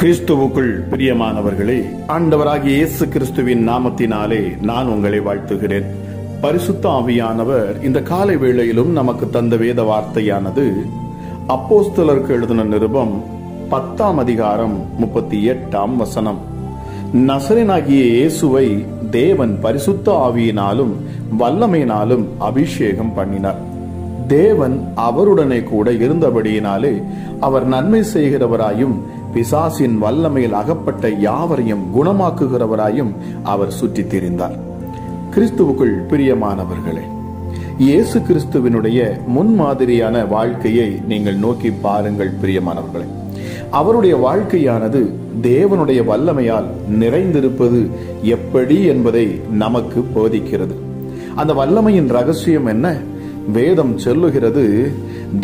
கிறிஸ்துவுக்குள் பிரியமானவர்களே, ஆண்டவராகிய இயேசு கிறிஸ்துவின் நாமத்தினாலே நான் உங்களை வாழ்த்துகிறேன். பரிசுத்த ஆவியானவர் இந்த காலை வேளையிலும் நமக்கு தந்த வேத வார்த்தையானது அப்போஸ்தலருக்கு எழுதின நிருபம் 10ஆம் அதிகாரம் 38ஆம் வசனம். நசரேயனாகிய இயேசுவை தேவன் பரிசுத்த ஆவியினாலும் வல்லமையினாலும் அபிஷேகம் பண்ணினார். தேவன் அவருடனே கூட இருந்தபடியினாலே அவர் நன்மை செய்கிறவராயும் பிசாசின் வல்லமையில் அகப்பட்ட யாவரையும் குணமாக்குகிறவராயும் அவர் சுற்றித் திரிந்தார். கிறிஸ்துவுக்குள் பிரியமானவர்களே, இயேசு கிறிஸ்துவினுடைய முன்மாதிரியான வாழ்க்கையை நீங்கள் நோக்கி பாருங்கள். பிரியமானவர்களே, அவருடைய வாழ்க்கையானது தேவனுடைய வல்லமையால் நிறைந்திருப்பது எப்படி என்பதை நமக்கு போதிக்கிறது. அந்த வல்லமையின் ரகசியம் என்ன? வேதம் சொல்லுகிறது,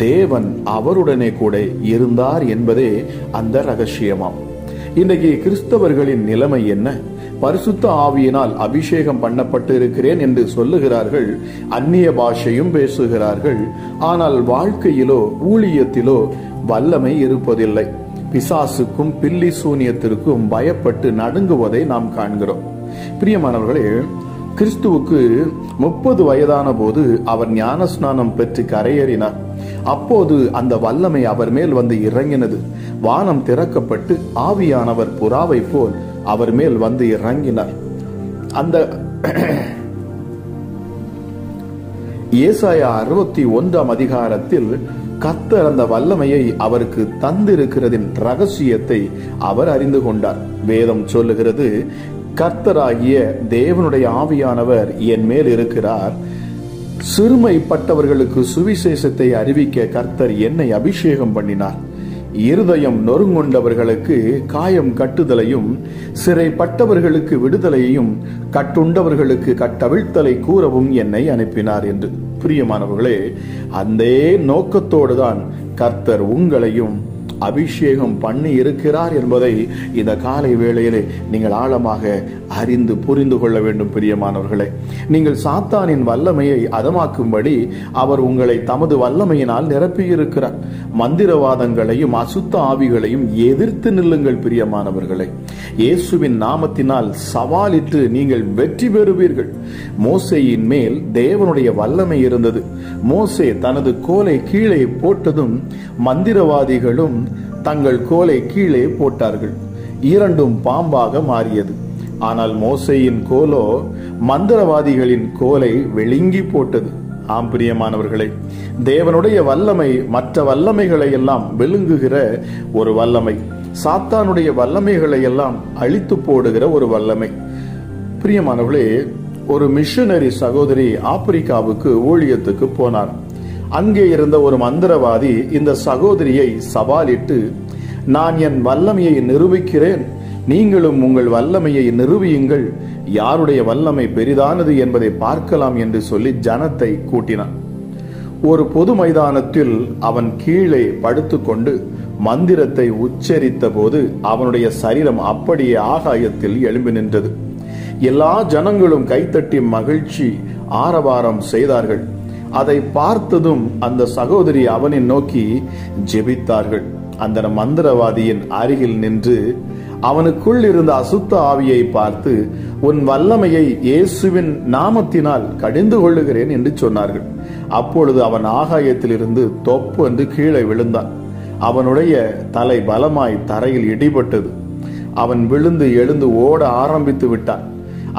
தேவன் அவருடனே கூட இருந்தார் என்பதே அந்த ரகசியமாம். இன்றைக்கு கிறிஸ்தவர்களின் நிலைமை என்ன? பரிசுத்த ஆவியினால் அபிஷேகம் பண்ணப்பட்டு இருக்கிறேன் என்று சொல்லுகிறார்கள், அந்நிய பாஷையும் பேசுகிறார்கள். ஆனால் வாழ்க்கையிலோ ஊழியத்திலோ வல்லமை இருப்பதில்லை. பிசாசுக்கும் பில்லி சூனியத்திற்கும் பயப்பட்டு நடுங்குவதை நாம் காண்கிறோம். பிரியமானவர்களே, கிறிஸ்துவுக்கு 30 வயதான போது அவர் ஞானஸ்நானம் பெற்று கரையேறினார். அப்போது அந்த வல்லமை அவர் மேல் வந்து இறங்கினது. வானம் திறக்கப்பட்டு ஆவியானவர் புறாவை போல் அவர் மேல் வந்து இறங்கினார். அந்த ஏசாயா 61ஆம் அதிகாரத்தில் கர்த்தர் அந்த வல்லமையை அவருக்கு தந்திருக்கிறதின் ரகசியத்தை அவர் அறிந்து கொண்டார். வேதம் சொல்லுகிறது, கர்த்தராகிய தேவனுடைய ஆவியானவர் என் மேல் இருக்கிறார், சிறுமைப்பட்டவர்களுக்கு சுவிசேஷத்தை அறிவிக்க கர்த்தர் என்னை அபிஷேகம் பண்ணினார், இருதயம் நொறுங்குண்டவர்களுக்கு காயம் கட்டுதலையும் சிறைப்பட்டவர்களுக்கு விடுதலையையும் கட்டுண்டவர்களுக்கு கட்டவிழ்த்தலை கூறவும் என்னை அனுப்பினார் என்று. பிரியமானவர்களே, அந்த நோக்கத்தோடுதான் கர்த்தர் உங்களையும் அபிஷேகம் பண்ணி இருக்கிறார் என்பதை இந்த காலை வேளையிலே நீங்கள் ஆழமாக அறிந்து புரிந்து கொள்ள வேண்டும். பிரியமானவர்களே, நீங்கள் சாத்தானின் வல்லமையை அதமாக்கும்படி அவர் உங்களை தமது வல்லமையினால் நிரப்பியிருக்கிறார். மந்திரவாதங்களையும் அசுத்த ஆவிகளையும் எதிர்த்து நில்லுங்கள். பிரியமானவர்களே, இயேசுவின் நாமத்தினால் சவாலிட்டு நீங்கள் வெற்றி பெறுவீர்கள். மோசேயின் மேல் தேவனுடைய வல்லமை இருந்தது. மோசே தனது கோலை கீழே போட்டதும் மந்திரவாதிகளும் தங்கள் கோலை கீழே போட்டார்கள். இரண்டும் பாம்பாக மாறியது. ஆனால் மோசேயின் கோலோ மந்திரவாதிகளின் கோலை விழுங்கி போட்டது. ஆம் பிரியமானவர்களே, தேவனுடைய வல்லமை மற்ற வல்லமைகளை எல்லாம் விழுங்குகிற ஒரு வல்லமை, சாத்தானுடைய வல்லமைகளை எல்லாம் அழித்து போடுகிற ஒரு வல்லமை. பிரியமானவர்களே, ஒரு மிஷனரி சகோதரி ஆப்பிரிக்காவுக்கு ஊழியத்துக்கு போனார். அங்கே இருந்த ஒரு மந்திரவாதி இந்த சகோதரியை சவாலிட்டு, நான் என் வல்லமையை நிரூபிக்கிறேன், நீங்களும் உங்கள் வல்லமையை நிரூபியுங்கள், யாருடைய வல்லமை பெரிதானது என்பதை பார்க்கலாம் என்று சொல்லி ஜனத்தை கூட்டினான். ஒரு பொது மைதானத்தில் அவன் கீழே படுத்துக்கொண்டு மந்திரத்தை உச்சரித்த போது அவனுடைய சரீரம் அப்படியே ஆகாயத்தில் எழும்பி நின்றது. எல்லா ஜனங்களும் கைத்தட்டி மகிழ்ச்சி ஆரவாரம் செய்தார்கள். அதை பார்த்ததும் அந்த சகோதரி அவனை நோக்கி ஜெபித்தார்கள். அந்த மந்திரவாதியின் அருகில் நின்று அவனுக்குள் இருந்த அசுத்த ஆவியை பார்த்து, உன் வல்லமையை இயேசுவின் நாமத்தினால் கடிந்து கொள்ளுகிறேன் என்று சொன்னார்கள். அப்பொழுது அவன் ஆகாயத்திலிருந்து தொப்பு என்று கீழே விழுந்தான். அவனுடைய தலை பலமாய் தரையில் இடிபட்டது. அவன் விழுந்து எழுந்து ஓட ஆரம்பித்து விட்டான்.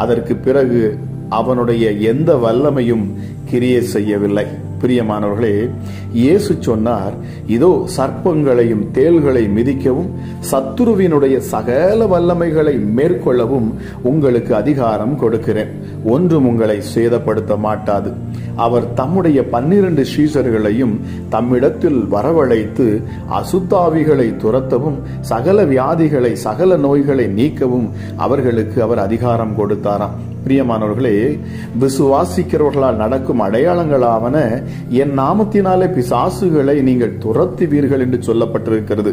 அதற்கு பிறகு அவனுடைய எந்த வல்லமையும் கிரியை செய்யவில்லை. பிரியமானவர்களே, இயேசு சொன்னார், இதோ சர்ப்பங்களையும் தேள்களை மிதிக்கவும் சத்துருவினுடைய சகல வல்லமைகளை மேற்கொள்ளவும் உங்களுக்கு அதிகாரம் கொடுக்கிறேன், ஒன்றும் உங்களை சேதப்படுத்த மாட்டாது. அவர் தம்முடைய 12 சீஷர்களையும் தம்மிடத்தில் வரவழைத்து அசுத்தாவிகளை துரத்தவும் சகல வியாதிகளை சகல நோய்களை நீக்கவும் அவர்களுக்கு அவர் அதிகாரம் கொடுத்தாராம். பிரியமானவர்களே, விசுவாசிக்கிறவர்களால் நடக்கும் அடையாளங்களாவன என் நாமத்தினாலே பிசாசுகளை நீங்கள் துரத்துவீர்கள் என்று சொல்லப்பட்டிருக்கிறது.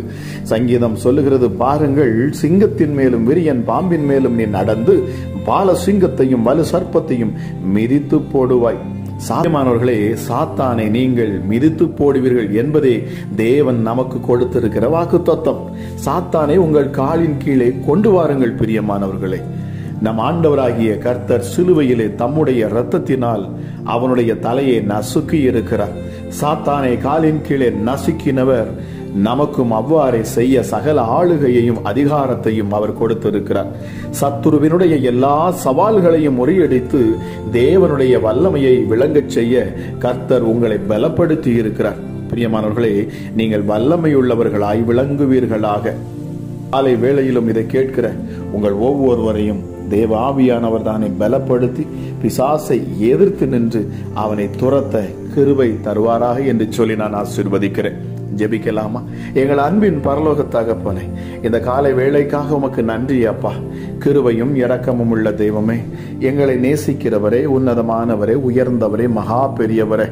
சங்கீதம் சொல்லுகிறது, பாருங்கள், சிங்கத்தின் மேலும் விரியன் பாம்பின் மேலும் நீ நடந்து பால சிங்கத்தையும் வலு சர்ப்பத்தையும் மிதித்து போடுவாய், சாத்தியமானவர்களே, சாத்தானை நீங்கள் மிதித்து போடுவீர்கள் என்பதே தேவன் நமக்கு கொடுத்திருக்கிற வாக்குத்தத்தம். சாத்தானை உங்கள் காலின் கீழே கொண்டு வாருங்கள். பிரியமானவர்களே, நம் ஆண்டவராகிய கர்த்தர் சிலுவையிலே தம்முடைய இரத்தத்தினால் அவனுடைய தலையை நசுக்கி இருக்கிறார். சாத்தானை காலின் கீழே நசுக்கினவர் நமக்கும் அவ்வாறே செய்ய சகல ஆளுகையையும் அதிகாரத்தையும் அவர் கொடுத்திருக்கிறார். சத்துருவினுடைய எல்லா சவால்களையும் முறியடித்து தேவனுடைய வல்லமையை விளங்கச் செய்ய கர்த்தர் உங்களை பலப்படுத்தி இருக்கிறார். பிரியமானவர்களே, நீங்கள் வல்லமையுள்ளவர்களாய் விளங்குவீர்களாக. காலை வேளையிலும் இதை கேட்கிற உங்கள் ஒவ்வொருவரையும் தேவ ஆவியானவர் தானே பலப்படுத்தி பிசாசை எதிர்த்து நின்று அவனை துரத்த கிருபை தருவாராக என்று சொல்லி நான் ஆசீர்வதிக்கிறேன். ஜெபிக்கலாமா? எங்கள் அன்பின் பரலோக தகப்பனே, இந்த காலை வேளைக்காக உமக்கு நன்றி அப்பா. கிருபையும் இரக்கமும் உள்ள தெய்வமே, எங்களை நேசிக்கிறவரே, உன்னதமானவரே, உயர்ந்தவரே, மகா பெரியவரே,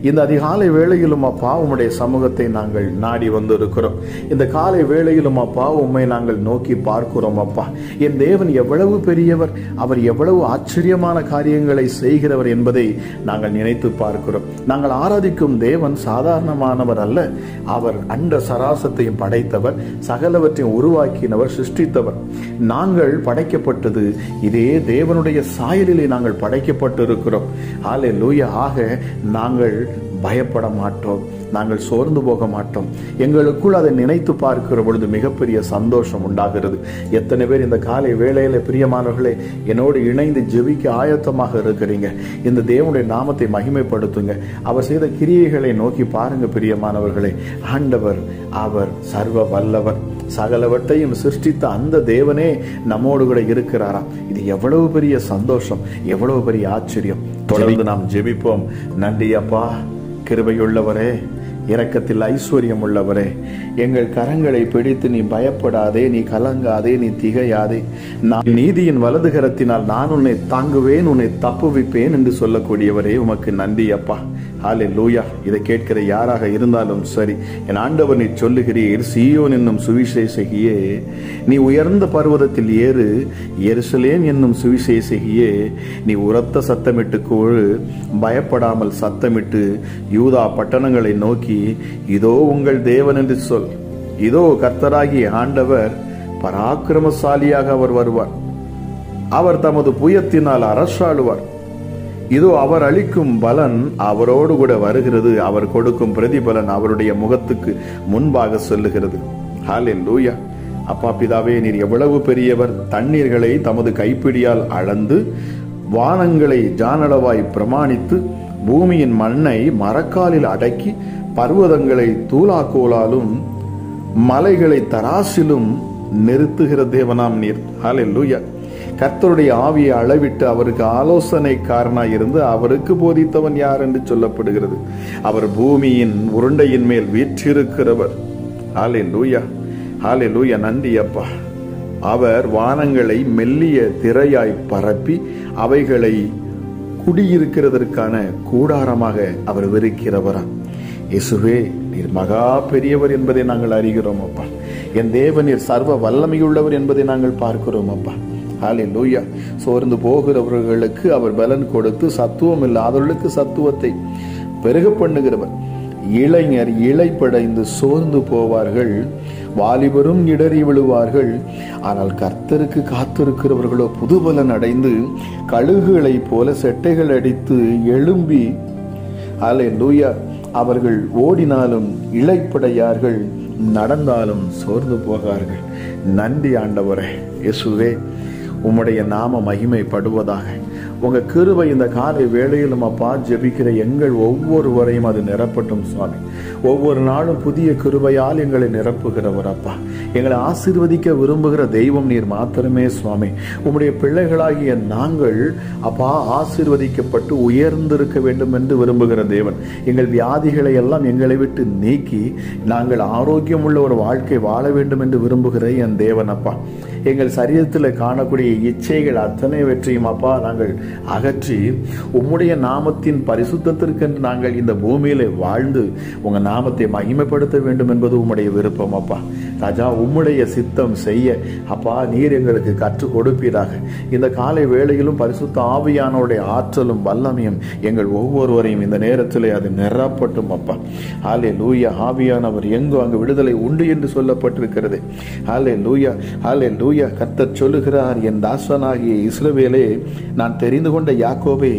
இந்த அதிகாலை வேளையிலும் அப்பா உம்முடைய சமூகத்தை நாங்கள் நாடி வந்திருக்கிறோம். இந்த காலை வேளையிலும் அப்பா உம்மை நாங்கள் நோக்கி பார்க்கிறோம் அப்பா. என் தேவன் எவ்வளவு பெரியவர், அவர் எவ்வளவு ஆச்சரியமான காரியங்களை செய்கிறவர் என்பதை நாங்கள் நினைத்து பார்க்கிறோம். நாங்கள் ஆராதிக்கும் தேவன் சாதாரணமானவர் அல்ல. அவர் அண்ட சராசத்தையும் படைத்தவர், சகலவற்றையும் உருவாக்கினவர், சிருஷ்டித்தவர். நாங்கள் படைக்கப்பட்டது இதே தேவனுடைய சாயலிலே நாங்கள் படைக்கப்பட்டிருக்கிறோம். ஹல்லேலூயா. ஆக நாங்கள் பயப்பட மாட்டோம், நாங்கள் சோர்ந்து போக மாட்டோம். எங்களுக்குள் அதை நினைத்து பார்க்கிற பொழுது மிகப்பெரிய சந்தோஷம் உண்டாகிறது. எத்தனை பேர் இந்த காலை வேளையில பிரியமானவர்களே என்னோடு இணைந்து ஜெபிக்க ஆயத்தமாக இருக்கிறீங்க? இந்த தேவனுடைய நாமத்தை மகிமைப்படுத்துங்க. அவர் செய்த கிரியைகளை நோக்கி பாருங்க. பிரியமானவர்களே, ஆண்டவர் அவர் சர்வ வல்லவர். சகலவற்றையும் சிருஷ்டித்த அந்த தேவனே நம்மோடு கூட இருக்கிறாராம். இது எவ்வளவு பெரிய சந்தோஷம், எவ்வளவு பெரிய ஆச்சரியம். தொடர்ந்து நாம் ஜெபிப்போம். நன்றி அப்பா. கிருபையுள்ளவரே, இரக்கத்தில் ஐஸ்வர்யம் உள்ளவரே, எங்கள் கரங்களை பிடித்து நீ பயப்படாதே, நீ கலங்காதே, நீ திகையாதே, நான் நீதியின் வலது கரத்தினால் நான் உன்னை தாங்குவேன், உன்னை தப்புவிப்பேன் என்று சொல்லக்கூடியவரே, உமக்கு நன்றி அப்பா. ஹல்லேலூயா. இதை கேட்கிற யாராக இருந்தாலும் சரி, என் ஆண்டவர் நீ சொல்லுகிறீர், சீயோன் என்னும் சுவிசேஷகியே நீ உயர்ந்த பர்வதத்தில் ஏறு, எருசலேம் என்னும் சுவிசேஷகியே நீ உரத்த சத்தமிட்டு கூழு, பயப்படாமல் சத்தமிட்டு யூதா பட்டணங்களை நோக்கி இதோ உங்கள் தேவன் என்று சொல். இதோ கர்த்தராகிய ஆண்டவர் பராக்கிரமசாலியாக அவர் வருவார். அவர் தமது புயத்தினால் அரசாளுவார். இதோ அவர் அளிக்கும் பலன் அவரோடு கூட வருகிறது. அவர் கொடுக்கும் பிரதிபலன் அவருடைய முகத்துக்கு முன்பாக செல்லுகிறது. ஹல்லேலூயா. அப்பா பிதாவே, நீர் எவ்வளவு பெரியவர். தண்ணீர்களை தமது கைப்பிடியால் அளந்து, வானங்களை ஜானளவாய் பிரமாணித்து, பூமியின் மண்ணை மரக்காலில் அடக்கி, பர்வதங்களை தூளாக்கோலாலும் மலைகளை தராசிலும் நிறுத்துகிற தேவனாம் நீர். ஹல்லேலூயா. கர்த்தருடைய ஆவியை அளவிட்டு அவருக்கு ஆலோசனைக்காரனாய் இருந்து அவருக்கு போதித்தவன் யார் என்று சொல்லப்படுகிறது. அவர் பூமியின் உருண்டையின் மேல் வீற்றிருக்கிறவர். ஹல்லேலூயா. ஹல்லேலூயா. நன்றி அப்பா. அவர் வானங்களை மெல்லிய திரையாய் பரப்பி அவைகளை குடியிருக்கிறதற்கான கூடாரமாக அவர் விரிக்கிறவரா. இயேசுவே, நீர் மகா பெரியவர் என்பதை நாங்கள் அறிகிறோம் அப்பா. என் தேவன் நீர் சர்வ வல்லமையுள்ளவர் என்பதை நாங்கள் பார்க்கிறோம் அப்பா. ஹல்லேலூயா. சோர்ந்து போகிறவர்களுக்கு அவர் பலன் கொடுத்து, சத்துவம் இல்லாதவர்களுக்கு சத்துவத்தை பெருக பண்ணுகிறவர். இளைஞர் இளைப்படைந்து சோர்ந்து போவார்கள், வாலிபரும் இடறி விழுவார்கள். ஆனால் கர்த்தருக்கு காத்திருக்கிறவர்களோ புதுபலன் அடைந்து கழுகுகளை போல செட்டைகள் அடித்து எழும்பி, ஹல்லேலூயா, அவர்கள் ஓடினாலும் இளைப்படையார்கள், நடந்தாலும் சோர்ந்து போகார்கள். நன்றி ஆண்டவரே. இயேசுவே, உம்முடைய நாம மகிமைப்படுவதாக. உங்க கிருபை இந்த காலை வேளையிலும் அப்பா ஜெபிக்கிற எங்கள் ஒவ்வொருவரையும் அது நிரப்பட்டும் சுவாமி. ஒவ்வொரு நாளும் புதிய கிருபையால் எங்களை நிரப்புகிறவர் அப்பா. எங்களை ஆசீர்வதிக்க விரும்புகிற தெய்வம் நீர் மாத்திரமே சுவாமி. உம்முடைய பிள்ளைகளாகிய நாங்கள் அப்பா ஆசீர்வதிக்கப்பட்டு உயர்ந்திருக்க வேண்டும் என்று விரும்புகிற தேவன். எங்கள் வியாதிகளை எல்லாம் எங்களை விட்டு நீக்கி நாங்கள் ஆரோக்கியம் உள்ள ஒரு வாழ்க்கை வாழ வேண்டும் என்று விரும்புகிற என் தேவன் அப்பா. எங்கள் சரீரத்தில் காணக்கூடிய இச்சைகள் அத்தனைவற்றையும் அப்பா நாங்கள் அகற்றி உம்முடைய நாமத்தின் பரிசுத்தத்திற்கென்று நாங்கள் இந்த பூமியில வாழ்ந்து உங்க நாமத்தை மகிமைப்படுத்த வேண்டும் என்பது உம்முடைய விருப்பம் அப்பா. ராஜா, உம்முடைய சித்தம் செய்ய அப்பா நீர் எங்களுக்கு கற்றுக் கொடுப்பீராக. இந்த காலை வேளையிலும் பரிசுத்த ஆவியானோடைய ஆற்றலும் வல்லமையும் எங்கள் ஒவ்வொருவரையும் இந்த நேரத்தில் அது நிரப்பட்டும் அப்பா. ஹல்லேலூயா. ஆவியானவர் எங்கோ அங்கு விடுதலை உண்டு என்று சொல்லப்பட்டிருக்கிறது. ஹல்லேலூயா, ஹல்லேலூயா. கர்த்தர் சொல்லுகிறார், என் தாசனாகிய இஸ்ரவேலே, நான் தெரிந்து கொண்ட யாக்கோபே,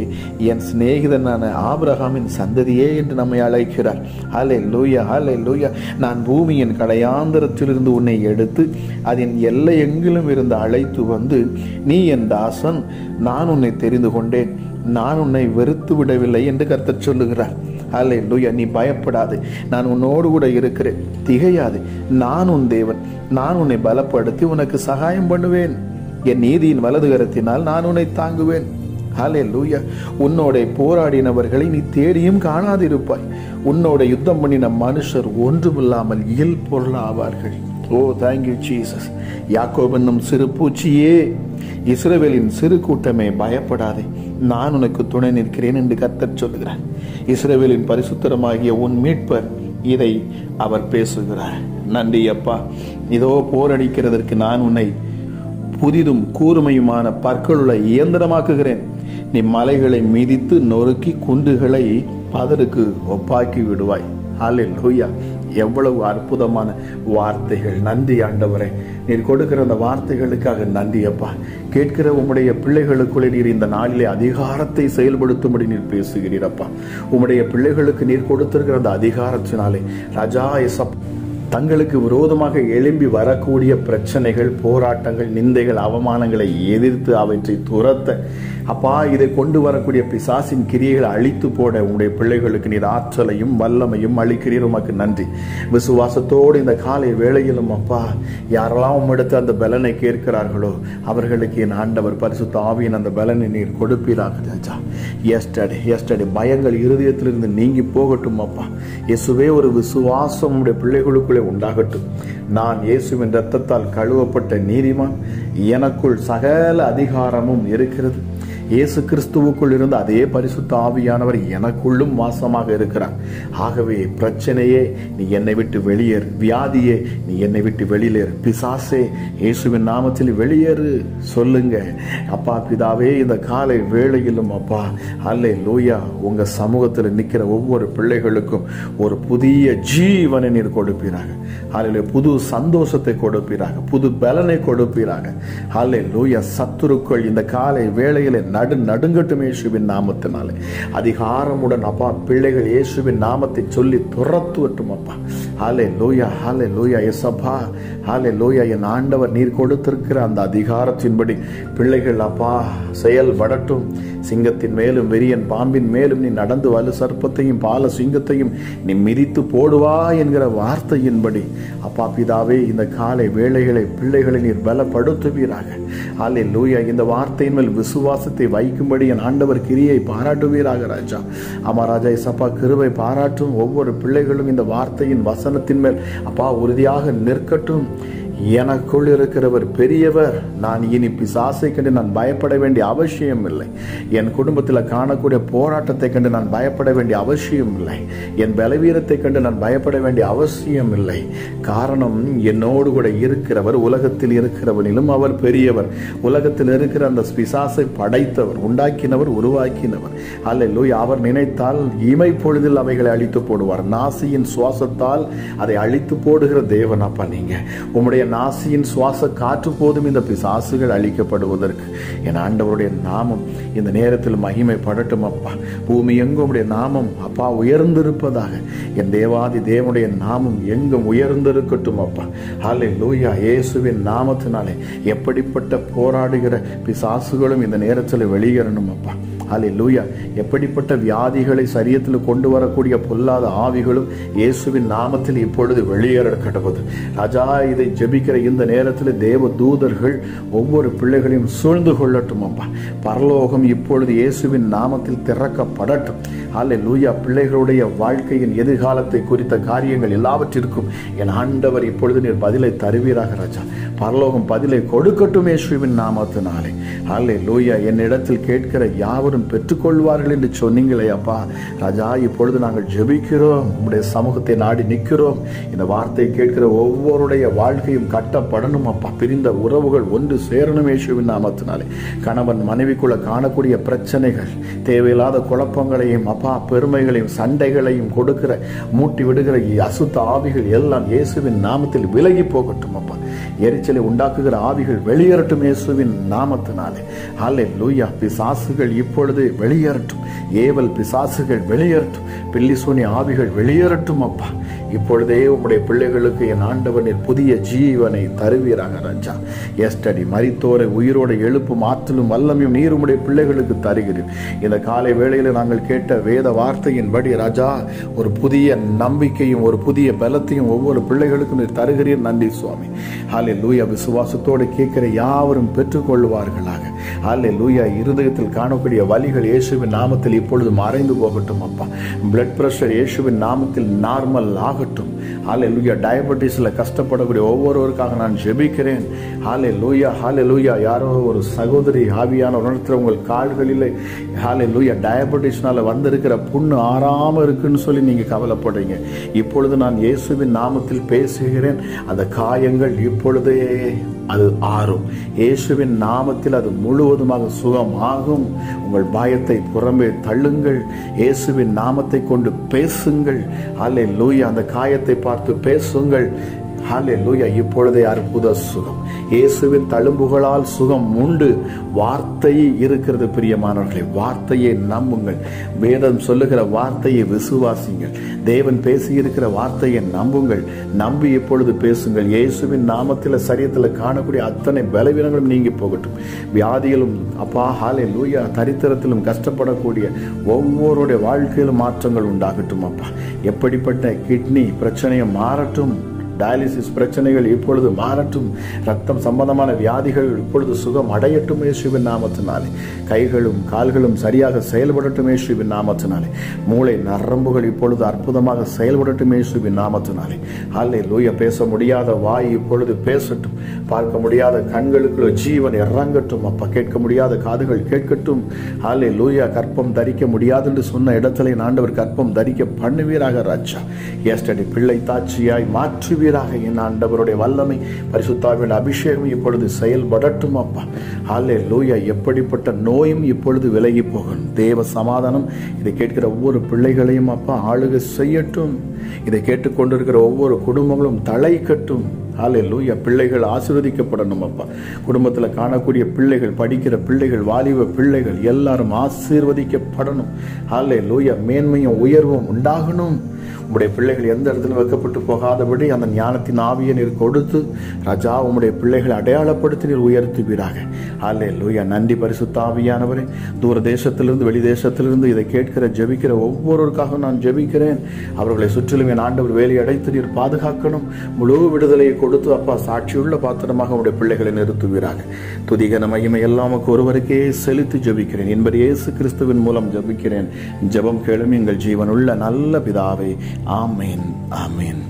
என் சிநேகிதனான ஆபிரகாமின் சந்ததியே என்று நம்மை அழைக்கிறார். ஹல்லேலூயா, ஹல்லேலூயா. நான் பூமியின் கடையாந்தரத்திலிருந்து உன்னை எடுத்து அதன் எல்லை எங்கிலும் இருந்து அழைத்து வந்து, நீ என் தாசன், நான் உன்னை தெரிந்து கொண்டேன், நான் உன்னை வெறுத்து விடவில்லை என்று கர்த்தர் சொல்லுகிறார். ஹல்லேலூயா. நீ பயப்படாது, நான் உன்னோடு கூட இருக்கிறேன், திகையாது, நான் உன் தேவன், நான் உன்னை பலப்படுத்தி உனக்கு சகாயம் பண்ணுவேன், என் நீதியின் வலது கரத்தினால் நான் உன்னை தாங்குவேன். ஹல்லேலூயா. உன்னோட போராடினவர்களை நீ தேடியும் காணாதிருப்பாய், உன்னோட யுத்தம் பண்ணின மனுஷர் ஒன்றுமில்லாமல் இயல் பொருளாவார்கள். ஓ, தேங்க்யூ ஜீசஸ். யாக்கோபு என்னும் சிறு பூச்சியே, இஸ்ரவேலின் சிறு கூட்டமே, பயப்படாதே, நான் உனக்கு துணை நிற்கிறேன் என்று கர்த்தர் சொல்லுகிறார். இஸ்ரவேலின் பரிசுத்தரமாகிய உன் மீட்பர் இதை அவர் பேசுகிறார். நன்றி அப்பா. இதோ போரடிக்கிறதற்கு நான் உன்னை புதிதும் கூர்மையுமான பற்களுள்ள இயந்திரமாக்குகிறேன். நீ மலைகளை மிதித்து நொறுக்கி குன்றுகளை பதருக்கு ஒப்பாக்கி விடுவாய். ஹல்லேலூயா. எவ்வளவு அற்புதமான வார்த்தைகள். நன்றி ஆண்டவரே, நீர் கொடுக்கிற அந்த வார்த்தைகளுக்காக நன்றி அப்பா. கேட்கிற உம்முடைய பிள்ளைகளுக்குள்ளே நீர் இந்த நாளிலே அதிகாரத்தை செயல்படுத்தும்படி நீர் பேசுகிறீரப்பா. உம்முடைய பிள்ளைகளுக்கு நீர் கொடுத்திருக்கிற அந்த அதிகாரத்தினாலே ராஜா எசப் தங்களுக்கு விரோதமாக எழும்பி வரக்கூடிய பிரச்சனைகள், போராட்டங்கள், நிந்தைகள், அவமானங்களை எதிர்த்து அவற்றை துரத்த அப்பா, இதை கொண்டு வரக்கூடிய பிசாசின் கிரியைகளை அழித்து போட உங்களுடைய பிள்ளைகளுக்கு நீர் ஆற்றலையும் வல்லமையும் அளிக்கிறீர். உமக்கு நன்றி. விசுவாசத்தோடு இந்த காலை வேளையிலும் அப்பா, யாரெல்லாம் உம்மிடத்து அந்த பலனை கேட்கிறார்களோ அவர்களுக்கு என் ஆண்டவர் பரிசுத்த ஆவியின் அந்த பலனை நீர் கொடுப்பீராக. ராஜா, எஸ்டர்டே பயங்கள் இருதயத்திலிருந்து நீங்கி போகட்டும் அப்பா. இயேசுவே, ஒரு விசுவாசம் உடைய பிள்ளைகளுக்குள்ளே உண்டாகட்டும். நான் இயேசுவின் இரத்தத்தால் கழுவப்பட்ட நீதிமான், எனக்குள் சகல அதிகாரமும் இருக்கிறது. இயேசு கிறிஸ்துவுக்குள் இருந்த அதே பரிசுத்த ஆவியானவர் எனக்குள்ளும் வாசமாக இருக்கிறார். ஆகவே பிரச்சனையே, நீ என்னை விட்டு வெளியேறு. வியாதியே, நீ என்னை விட்டு வெளியேறு. பிசாசே, இயேசுவின் நாமத்தில் வெளியேறு சொல்லுங்க அப்பா. பிதாவே, இந்த காலை வேளையிலும் அப்பா, ஹல்லேலூயா, உங்க சமூகத்தில் நிற்கிற ஒவ்வொரு பிள்ளைகளுக்கும் ஒரு புதிய ஜீவனை நீர் கொடுப்பீராக. ஹல்லேலூயா. புது சந்தோஷத்தை கொடுப்பீராக, புது பலனை கொடுப்பீராக. ஹல்லேலூயா. சத்துருக்கள் இந்த காலை வேளையிலே நடுங்கட்டும் இயேசுவின் நாமத்தினாலே. அதிகாரமுடன் அப்பா பிள்ளைகள் இயேசுவின் நாமத்தை சொல்லி துரத்துவட்டும் அப்பா. ஹல்லேலூயா, ஹல்லேலூயா. எசப்பா, ஹல்லேலூயா. என் ஆண்டவர் நீர் கொடுத்திருக்கிற அந்த அதிகாரத்தின்படி பிள்ளைகள் அப்பா செயல்படட்டும். சிங்கத்தின் மேலும் வெறியன் பாம்பின் மேலும் நீ நடந்து வலு சர்ப்பத்தையும் பால சிங்கத்தையும் நீ மிதித்து போடுவா என்கிற வார்த்தையின்படி அப்பா பிதாவே, இந்த காலை வேளைகளை பிள்ளைகளை நீர் பலப்படுத்துவீராக. ஹல்லேலூயா. இந்த வார்த்தையின் மேல் விசுவாசத்தை வைக்கும்படி என் ஆண்டவர் கிரியை பாராட்டுவீராக. ராஜா, ஆமா ராஜா, இசப்பா கிருபை பாராட்டும். ஒவ்வொரு பிள்ளைகளும் இந்த வார்த்தையின் வசனத்தின் மேல் அப்பா உறுதியாக நிற்கட்டும். எனக்குள் இருக்கிறவர் பெரியவர். நான் இனி பிசாசை கண்டு நான் பயப்பட வேண்டிய அவசியம் இல்லை. என் குடும்பத்தில் காணக்கூடிய போராட்டத்தை கண்டு நான் பயப்பட வேண்டிய அவசியம் இல்லை. என் பலவீனத்தை கண்டு நான் பயப்பட வேண்டிய அவசியம் இல்லை. காரணம், என்னோடு கூட இருக்கிறவர் உலகத்தில் இருக்கிறவனிலும் அவர் பெரியவர். உலகத்தில் இருக்கிற அந்த பிசாசை படைத்தவர், உண்டாக்கினவர், உருவாக்கினவர். அல்லேலூயா. அவர் நினைத்தால் இமை பொழுதில் அவைகளை அழித்து போடுவார். நாசியின் சுவாசத்தால் அதை அழித்து போடுகிற தேவன் அப்பா நீங்க. உம்முடைய நாசியின் சுவாச காற்று போதும் இந்த பிசாசுகள் அழிக்கப்படுவதற்கு. என் ஆண்டவருடைய நாமம் இந்த நேரத்தில் மகிமைப்படட்டும் அப்பா. பூமி எங்கும் உடைய நாமம் அப்பா உயர்ந்திருப்பதாக. என் தேவாதி தேவனுடைய நாமம் எங்கும் உயர்ந்திருக்கட்டும் அப்பா. ஹல்லேலூயா. இயேசுவின் நாமத்தினாலே எப்படிப்பட்ட போராடுகிற பிசாசுகளும் இந்த நேரத்தில் வெளியேறணும் அப்பா. ஹல்லேலூயா. எப்படிப்பட்ட வியாதிகளை சரீரத்தில் கொண்டு வரக்கூடிய பொல்லாத ஆவிகளும் இயேசுவின் நாமத்தில் இப்பொழுது வெளியேற கடவுது. ராஜா, இதை ஜெபிக்கிற இந்த நேரத்தில் தேவ தூதர்கள் ஒவ்வொரு பிள்ளைகளையும் சூழ்ந்து கொள்ளட்டும் அப்பா. பரலோகம் இப்பொழுது இயேசுவின் நாமத்தில் திறக்கப்படட்டும். ஹல்லேலூயா. பிள்ளைகளுடைய வாழ்க்கையின் எதிர்காலத்தை குறித்த காரியங்கள் எல்லாவற்றிற்கும் என் ஆண்டவர் இப்பொழுது நீர் பதிலை தருவீராக ராஜா. பரலோகம் பதிலை கொடுக்கட்டும் இயேசுவின் நாமத்தினாலே. ஹல்லேலூயா. என்னிடத்தில் கேட்கிற யாவரும் பெற்றுக்கொள்வார்கள் என்று சொன்னீங்களே அப்பா. ராஜா, இப்பொழுது நாங்கள் ஜெபிக்கிறோம், உம்முடைய சமூகத்தை நாடி நிற்கிறோம். இந்த வார்த்தை கேட்கிற ஒவ்வொருடைய வாழ்க்கையும் கட்டப்படணும் அப்பா. பிரிந்த உறவுகள் ஒன்று சேரணும் இயேசுவின் நாமத்தினாலே. கணவன் மனைவிக்குள்ள காணக்கூடிய பிரச்சனைகள், தேவையில்லாத குழப்பங்களையும் அப்பா, பெருமைகளையும் சண்டைகளையும் கொடுக்கிற மூட்டி விடுகிற அசுத்த ஆவிகள் எல்லாம் இயேசுவின் நாமத்தில் விலகி போகட்டும் அப்பா. எரிச்சலை உண்டாக்குகிற ஆவிகள் வெளியேறட்டும் இயேசுவின் நாமத்தினாலே. ஹல்லேலூயா. பிசாசுகள் இப்பொழுது வெளியேறட்டும். ஏவல் பிசாசுகள் வெளியேறட்டும். பில்லிசூனி ஆவிகள் வெளியேறட்டும் அப்பா. இப்பொழுதே உம்முடைய பிள்ளைகளுக்கு என் ஆண்டவனில் புதிய ஜீவனை தருவீராக ராஜா. எஸ்டடி மரித்தோரை உயிரோடு எழுப்பும் ஆற்றலும் வல்லமையும் நீர் உம்முடைய பிள்ளைகளுக்கு தருகிறீர். இந்த காலை வேளையில் நாங்கள் கேட்ட வேத வார்த்தையின்படி ராஜா, ஒரு புதிய நம்பிக்கையும் ஒரு புதிய பலத்தையும் ஒவ்வொரு பிள்ளைகளுக்கும் நீர் தருகிறீர். நன்றி சுவாமி. ஹல்லேலூயா. விசுவாசத்தோடு கேட்கிற யாவரும் பெற்றுக்கொள்வார்களாக. ஹல்லேலூயா. இருதயத்தில் காணக்கூடிய வலிகள் இயேசுவின் நாமத்தில் இப்பொழுது மறைந்து போகட்டும் அப்பா. பிளட் பிரஷர் இயேசுவின் நாமத்தில் நார்மல் ஆகட்டும். ஹல்லேலூயா. டயபெட்டிஸ்ல கஷ்டப்படக்கூடிய ஒவ்வொருவருக்காக நான் ஜெபிக்கிறேன். ஹல்லேலூயா. ஹல்லேலூயா. யாரோ ஒரு சகோதரி ஆவியான உணர்த்துற உங்கள் கால்களில் ஹல்லேலூயா டயபெட்டிஸ்னால வந்திருக்கிற புண்ணு ஆறாம இருக்குன்னு சொல்லி நீங்க கவலைப்படுறீங்க. இப்பொழுது நான் இயேசுவின் நாமத்தில் பேசுகிறேன். அந்த காயங்கள் இப்பொழுதே அது ஆறும். இயேசுவின் நாமத்தில் அது முழுவதுமாக சுகமாகும். உங்கள் பயத்தை புறம்பே தள்ளுங்கள். இயேசுவின் நாமத்தை கொண்டு பேசுங்கள். ஹல்லேலூயா. அந்த காயத்தை பார்த்து பேசுங்கள். ஹல்லேலூயா. இப்பொழுதே அற்புத சுகம். இயேசுவின் தழும்புகளால் சுகம் உண்டு. வார்த்தை இருக்கிறது பிரியமானவர்களே. வார்த்தையை நம்புங்கள். வேதம் சொல்லுகிற வார்த்தையை விசுவாசிங்கள். தேவன் பேசியிருக்கிற வார்த்தையை நம்புங்கள். நம்பி இப்பொழுது பேசுங்கள். இயேசுவின் நாமத்தில் சரீரத்தில் காணக்கூடிய அத்தனை பலவீனங்களும் நீங்கி போகட்டும். வியாதிகளும் அப்பா ஹல்லேலூயா தரித்திரத்திலும் கஷ்டப்படக்கூடிய ஒவ்வொருடைய வாழ்க்கையிலும் மாற்றங்கள் உண்டாகட்டும் அப்பா. எப்படிப்பட்ட கிட்னி பிரச்சனையும் மாறட்டும். டயாலிசிஸ் பிரச்சனைகள் இப்பொழுது மாறட்டும். ரத்தம் சம்பந்தமான வியாதிகள் இப்பொழுது சுகம் அடையட்டும் இயேசுவின் நாமத்தினாலே. கைகளும் கால்களும் சரியாக செயல்படட்டும் இயேசுவின் நாமத்தினாலே. மூளை நரம்புகள் இப்பொழுது அற்புதமாக செயல்படட்டும் இயேசுவின் நாமத்தினாலே. ஹல்லேலூயா. பேச முடியாத வாய் இப்பொழுது பேசட்டும். பார்க்க முடியாத கண்களுக்குள்ள ஜீவன் இறங்கட்டும் அப்பா. கேட்க முடியாத காதுகள் கேட்கட்டும். ஹல்லேலூயா. கற்பம் தரிக்க முடியாது என்று சொன்ன இடத்துல ஆண்டவர் கற்பம் தரிக்க பண்ணுவீராக ராஜா. எஸ்டடி பிள்ளை தாட்சியாய் மாற்றுவீராக. என் ஆண்டவருடைய வல்லமை பரிசுத்தாவின் அபிஷேகம் இப்பொழுது செயல்படட்டும் அப்பா. ஹல்லேலூயா. எப்படிப்பட்ட நோயும் இப்பொழுது விலகி போகணும். தேவ சமாதானம் இதை கேட்கிற ஒவ்வொரு பிள்ளைகளையும் அப்பா ஆளுகை செய்யட்டும். இதை கேட்டுக்கொண்டிருக்கிற ஒவ்வொரு குடும்பங்களும் தழைக்கட்டும். ஹல்லேலூயா. பிள்ளைகள் ஆசீர்வதிக்கப்படணும் அப்பா. குடும்பத்தில் காணக்கூடிய பிள்ளைகள், படிக்கிற பிள்ளைகள், வாலிப பிள்ளைகள் எல்லாரும் ஆசீர்வதிக்கப்படணும். ஹல்லேலூயா. மேன்மையும் உயர்வும் உண்டாகணும். உம்முடைய பிள்ளைகள் எந்த இடத்துல வைக்கப்பட்டு போகாதபடி அந்த ஞானத்தின் ஆவியை நீர் கொடுத்து ராஜா உம்முடைய பிள்ளைகளை அடையாளப்படுத்தி நீர் உயர்த்துவீராக. ஹல்லேலூயா. நன்றி பரிசுத்த ஆவியானவரே. தூர தேசத்திலிருந்து வெளி தேசத்திலிருந்து இதை கேட்கிற ஜெபிக்கிற ஒவ்வொருவருக்காக நான் ஜெபிக்கிறேன். அவர்களை சுற்றிலும் என் ஆண்டவர் வேலை அடைத்து நீர் பாதுகாக்கணும். முழு விடுதலையை கொடுத்து அப்பா சாட்சியுள்ள பாத்திரமாக உடைய பிள்ளைகளை நிறுத்துவீராக. துதிகன மகிமை எல்லாம் ஒருவருக்கே செலுத்தி ஜெபிக்கிறேன். என்பது இயேசு கிறிஸ்துவின் மூலம் ஜெபிக்கிறேன். ஜெபம் கேளும் எங்கள் ஜீவனுள்ள நல்ல பிதாவே. ஆமேன். ஆமேன்.